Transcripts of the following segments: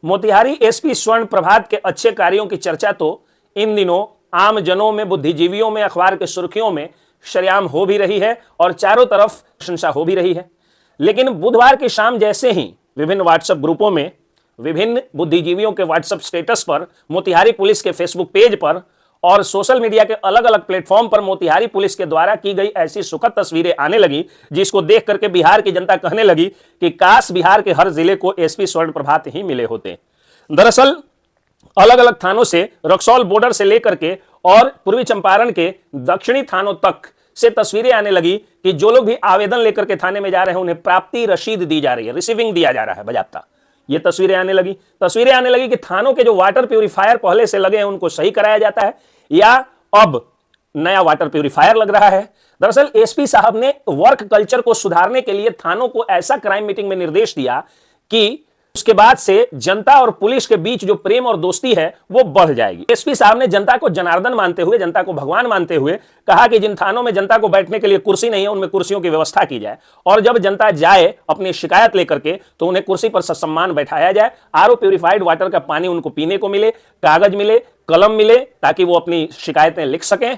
Motihari SP स्वर्ण प्रभात के अच्छे कार्यों की चर्चा तो इन दिनों आम जनों में, बुद्धिजीवियों में, अखबार के सुर्खियों में शरेआम हो भी रही है और चारों तरफ प्रशंसा हो भी रही है। लेकिन बुधवार की शाम जैसे ही विभिन्न व्हाट्सएप ग्रुपों में, विभिन्न बुद्धिजीवियों के व्हाट्सएप स्टेटस पर, मोतिहारी पुलिस के फेसबुक पेज पर और सोशल मीडिया के अलग अलग प्लेटफॉर्म पर मोतिहारी पुलिस के द्वारा की गई ऐसी सुखद तस्वीरें आने लगी, जिसको देख करके बिहार की जनता कहने लगी कि काश बिहार के हर जिले को एसपी स्वर्ण प्रभात ही मिले होते। दरअसल अलग अलग थानों से, रक्सौल बॉर्डर से लेकर के और पूर्वी चंपारण के दक्षिणी थानों तक से तस्वीरें आने लगी कि जो लोग भी आवेदन लेकर के थाने में जा रहे हैं उन्हें प्राप्ति रसीद दी जा रही है, रिसीविंग दिया जा रहा है बजाता। ये तस्वीरें आने लगी कि थानों के जो वाटर प्यूरिफायर पहले से लगे हैं उनको सही कराया जाता है या अब नया वाटर प्यूरिफायर लग रहा है। दरअसल एसपी साहब ने वर्क कल्चर को सुधारने के लिए थानों को ऐसा क्राइम मीटिंग में निर्देश दिया कि उसके बाद से जनता और पुलिस के बीच जो प्रेम और दोस्ती है वो बढ़ जाएगी। एसपी साहब ने जनता को जनार्दन मानते हुए, जनता को भगवान मानते हुए कहा कि जिन थानों में जनता को बैठने के लिए कुर्सी नहीं है उनमें कुर्सियों की व्यवस्था की जाए और जब जनता जाए अपनी शिकायत लेकर के तो उन्हें कुर्सी पर ससम्मान बैठाया जाए। आरओ प्यूरिफाइड वाटर का पानी उनको पीने को मिले, कागज मिले, कलम मिले ताकि वो अपनी शिकायतें लिख सकें,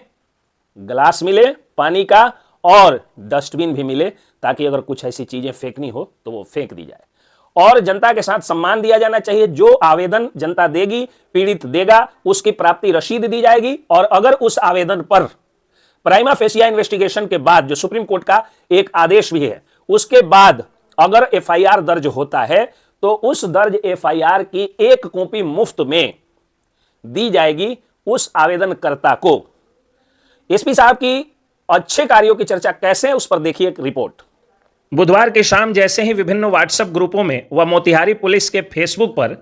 गिलास मिले पानी का और डस्टबिन भी मिले ताकि अगर कुछ ऐसी चीजें फेंकनी हो तो वो फेंक दी जाए। और जनता के साथ सम्मान दिया जाना चाहिए। जो आवेदन जनता देगी, पीड़ित देगा, उसकी प्राप्ति रसीद दी जाएगी और अगर उस आवेदन पर प्राइमा फेसिया इन्वेस्टिगेशन के बाद जो सुप्रीम कोर्ट का एक आदेश भी है उसके बाद अगर एफआईआर दर्ज होता है तो उस दर्ज एफआईआर की एक कॉपी मुफ्त में दी जाएगी उस आवेदनकर्ता को। एसपी साहब की अच्छे कार्यों की चर्चा कैसे है उस पर देखिए एक रिपोर्ट। बुधवार की शाम जैसे ही विभिन्न व्हाट्सएप ग्रुपों में व मोतिहारी पुलिस के फेसबुक पर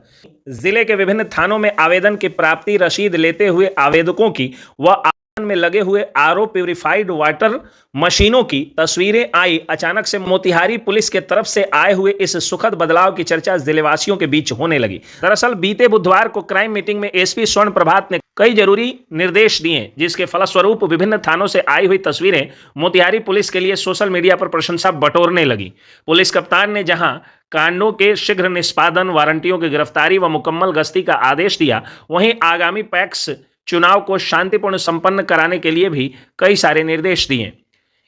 जिले के विभिन्न थानों में आवेदन की प्राप्ति रसीद लेते हुए आवेदकों की व आवेदन में लगे हुए आरओ प्यूरिफाइड वाटर मशीनों की तस्वीरें आई, अचानक से मोतिहारी पुलिस के तरफ से आए हुए इस सुखद बदलाव की चर्चा जिलेवासियों के बीच होने लगी। दरअसल बीते बुधवार को क्राइम मीटिंग में एसपी स्वर्ण प्रभात ने कई जरूरी निर्देश दिए, जिसके फलस्वरूप विभिन्न थानों से आई हुई तस्वीरें मोतिहारी पुलिस के लिए सोशल मीडिया पर प्रशंसा बटोरने लगी। पुलिस कप्तान ने जहां कांडों के शीघ्र निष्पादन, वारंटियों की गिरफ्तारी व मुकम्मल गश्ती का आदेश दिया, वहीं आगामी पैक्स चुनाव को शांतिपूर्ण संपन्न कराने के लिए भी कई सारे निर्देश दिए।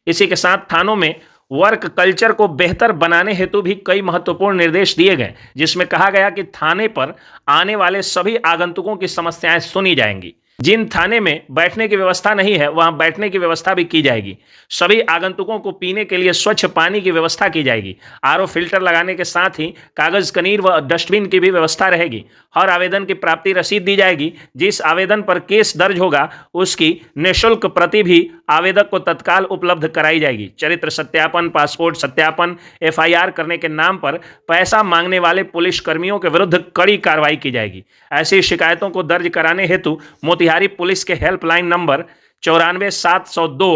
इसी के साथ थानों में वर्क कल्चर को बेहतर बनाने हेतु भी कई महत्वपूर्ण निर्देश दिए गए, जिसमें कहा गया कि थाने पर आने वाले सभी आगंतुकों की समस्याएं सुनी जाएंगी। जिन थाने में बैठने की व्यवस्था नहीं है वहां बैठने की व्यवस्था भी की जाएगी। सभी आगंतुकों को पीने के लिए स्वच्छ पानी की व्यवस्था की जाएगी। आरओ फिल्टर लगाने के साथ ही कागज कनीर व डस्टबिन की भी व्यवस्था रहेगी। हर आवेदन की प्राप्ति रसीद दी जाएगी। जिस आवेदन पर केस दर्ज होगा उसकी निःशुल्क प्रति भी आवेदक को तत्काल उपलब्ध कराई जाएगी। चरित्र सत्यापन, पासपोर्ट सत्यापन, एफआईआर करने के नाम पर पैसा मांगने वाले पुलिस कर्मियों के विरुद्ध कड़ी कार्रवाई की जाएगी। ऐसी शिकायतों को दर्ज कराने हेतु मोतिहारी पुलिस के हेल्पलाइन नंबर 94-702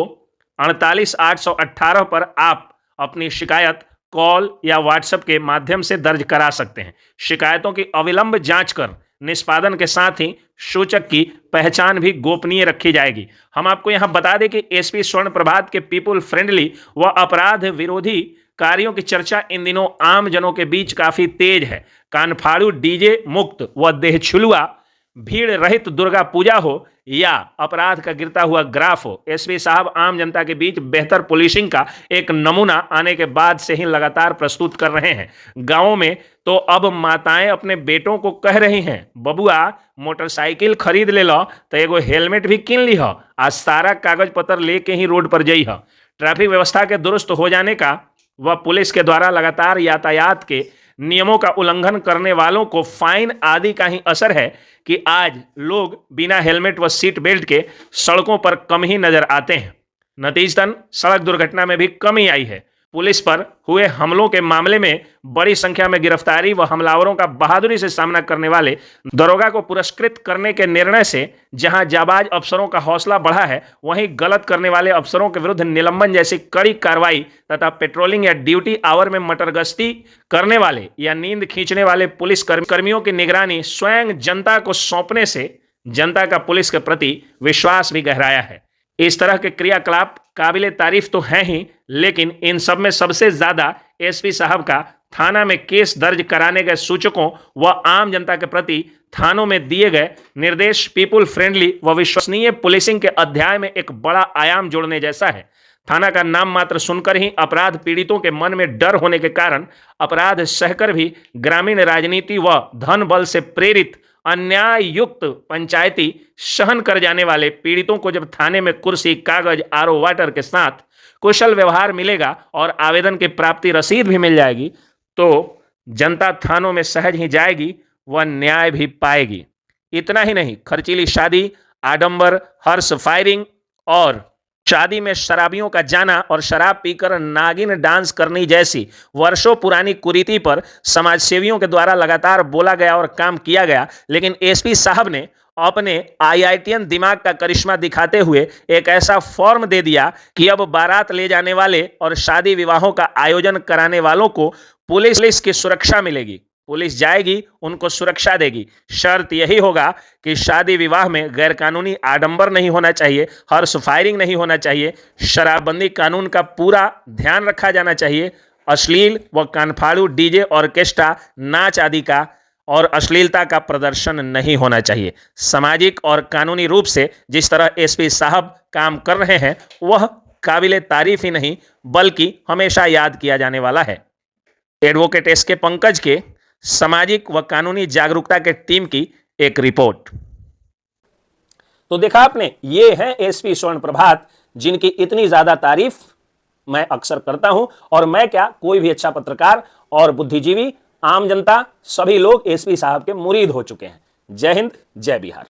48-818 पर आप अपनी शिकायत कॉल या व्हाट्सएप के माध्यम से दर्ज करा सकते हैं। शिकायतों की अविलंब जांच कर निष्पादन के साथ ही सूचक की पहचान भी गोपनीय रखी जाएगी। हम आपको यहां बता दें कि एसपी स्वर्ण प्रभात के पीपुल फ्रेंडली व अपराध विरोधी कार्यों की चर्चा इन दिनों आम जनों के बीच काफी तेज है। कानफाड़ू डीजे मुक्त व देहछुलुआ भीड़ रहित दुर्गा पूजा हो या अपराध का गिरता हुआ ग्राफ हो, एसपी साहब आम जनता के बीच बेहतर पुलिसिंग का एक नमूना आने के बाद से ही लगातार प्रस्तुत कर रहे हैं। गांवों में तो अब माताएं अपने बेटों को कह रही हैं, बबुआ मोटरसाइकिल खरीद ले लो तो एगो हेलमेट भी किन ली हो, आज सारा कागज पत्र लेके ही रोड पर जई हो। ट्रैफिक व्यवस्था के दुरुस्त हो जाने का व पुलिस के द्वारा लगातार यातायात के नियमों का उल्लंघन करने वालों को फाइन आदि का ही असर है कि आज लोग बिना हेलमेट व सीट बेल्ट के सड़कों पर कम ही नजर आते हैं। नतीजतन सड़क दुर्घटना में भी कमी आई है। पुलिस पर हुए हमलों के मामले में बड़ी संख्या में गिरफ्तारी व हमलावरों का बहादुरी से सामना करने वाले दरोगा को पुरस्कृत करने के निर्णय से जहां जाबाज अफसरों का हौसला बढ़ा है, वहीं गलत करने वाले अफसरों के विरुद्ध निलंबन जैसी कड़ी कार्रवाई तथा पेट्रोलिंग या ड्यूटी आवर में मटरगश्ती करने वाले या नींद खींचने वाले पुलिस कर्मियों की निगरानी स्वयं जनता को सौंपने से जनता का पुलिस के प्रति विश्वास भी गहराया है। इस तरह के क्रियाकलाप काबिले तारीफ तो हैं ही, लेकिन इन सब में सबसे ज्यादा एसपी साहब का थाना में केस दर्ज कराने गए सूचकों व आम जनता के प्रति थानों में दिए गए निर्देश पीपुल फ्रेंडली व विश्वसनीय पुलिसिंग के अध्याय में एक बड़ा आयाम जोड़ने जैसा है। थाना का नाम मात्र सुनकर ही अपराध पीड़ितों के मन में डर होने के कारण अपराध सहकर भी ग्रामीण राजनीति व धन बल से प्रेरित अन्याय युक्त पंचायती सहन कर जाने वाले पीड़ितों को जब थाने में कुर्सी, कागज, आरओ वाटर के साथ कुशल व्यवहार मिलेगा और आवेदन की प्राप्ति रसीद भी मिल जाएगी तो जनता थानों में सहज ही जाएगी व न्याय भी पाएगी। इतना ही नहीं, खर्चीली शादी, आडंबर, हर्ष फायरिंग और शादी में शराबियों का जाना और शराब पीकर नागिन डांस करनी जैसी वर्षों पुरानी कुरीति पर समाजसेवियों के द्वारा लगातार बोला गया और काम किया गया, लेकिन एसपी साहब ने अपने आईआईटीएन दिमाग का करिश्मा दिखाते हुए एक ऐसा फॉर्म दे दिया कि अब बारात ले जाने वाले और शादी विवाहों का आयोजन कराने वालों को पुलिस की सुरक्षा मिलेगी। पुलिस जाएगी, उनको सुरक्षा देगी। शर्त यही होगा कि शादी विवाह में गैरकानूनी आडंबर नहीं होना चाहिए, हॉर्स फायरिंग नहीं होना चाहिए, शराबबंदी कानून का पूरा ध्यान रखा जाना चाहिए, अश्लील व कानफाड़ू डीजे, ऑर्केस्ट्रा, नाच आदि का और अश्लीलता का प्रदर्शन नहीं होना चाहिए। सामाजिक और कानूनी रूप से जिस तरह एसपी साहब काम कर रहे हैं वह काबिले तारीफ ही नहीं बल्कि हमेशा याद किया जाने वाला है। एडवोकेट एसके पंकज के सामाजिक व कानूनी जागरूकता के टीम की एक रिपोर्ट। तो देखा आपने, ये है एसपी स्वर्ण प्रभात जिनकी इतनी ज्यादा तारीफ मैं अक्सर करता हूं, और मैं क्या, कोई भी अच्छा पत्रकार और बुद्धिजीवी, आम जनता, सभी लोग एसपी साहब के मुरीद हो चुके हैं। जय हिंद, जय बिहार।